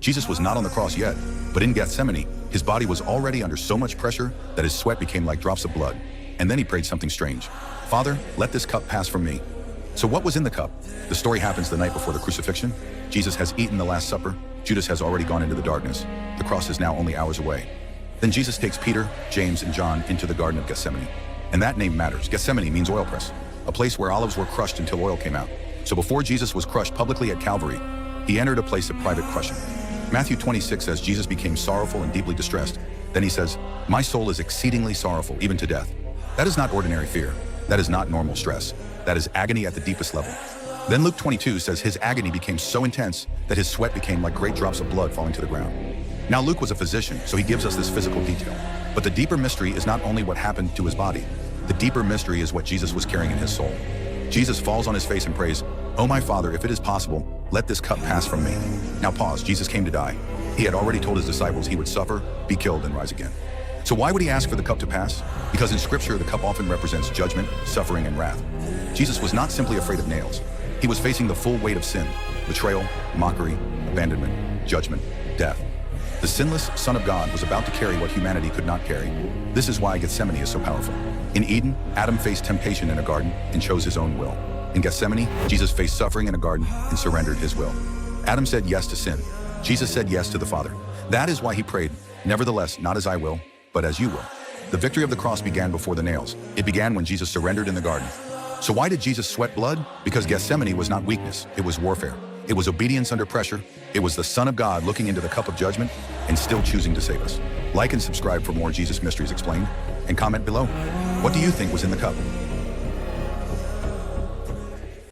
Jesus was not on the cross yet, but in Gethsemane, his body was already under so much pressure that his sweat became like drops of blood. And then he prayed something strange. "Father, let this cup pass from me." So what was in the cup? The story happens the night before the crucifixion. Jesus has eaten the Last Supper. Judas has already gone into the darkness. The cross is now only hours away. Then Jesus takes Peter, James, and John into the Garden of Gethsemane. And that name matters. Gethsemane means oil press, a place where olives were crushed until oil came out. So before Jesus was crushed publicly at Calvary, he entered a place of private crushing. Matthew 26 says Jesus became sorrowful and deeply distressed. Then he says, "My soul is exceedingly sorrowful, even to death." That is not ordinary fear. That is not normal stress. That is agony at the deepest level. Then Luke 22 says his agony became so intense that his sweat became like great drops of blood falling to the ground. Now Luke was a physician, so he gives us this physical detail. But the deeper mystery is not only what happened to his body. The deeper mystery is what Jesus was carrying in his soul. Jesus falls on his face and prays, "Oh my Father, if it is possible, let this cup pass from me." Now pause, Jesus came to die. He had already told his disciples he would suffer, be killed, and rise again. So why would he ask for the cup to pass? Because in Scripture, the cup often represents judgment, suffering, and wrath. Jesus was not simply afraid of nails. He was facing the full weight of sin, betrayal, mockery, abandonment, judgment, death. The sinless Son of God was about to carry what humanity could not carry. This is why Gethsemane is so powerful. In Eden, Adam faced temptation in a garden and chose his own will. In Gethsemane, Jesus faced suffering in a garden and surrendered his will. Adam said yes to sin. Jesus said yes to the Father. That is why he prayed, "Nevertheless, not as I will, but as you will." The victory of the cross began before the nails. It began when Jesus surrendered in the garden. So why did Jesus sweat blood? Because Gethsemane was not weakness, it was warfare. It was obedience under pressure. It was the Son of God looking into the cup of judgment and still choosing to save us. Like and subscribe for more Jesus Mysteries Explained, and comment below. What do you think was in the cup?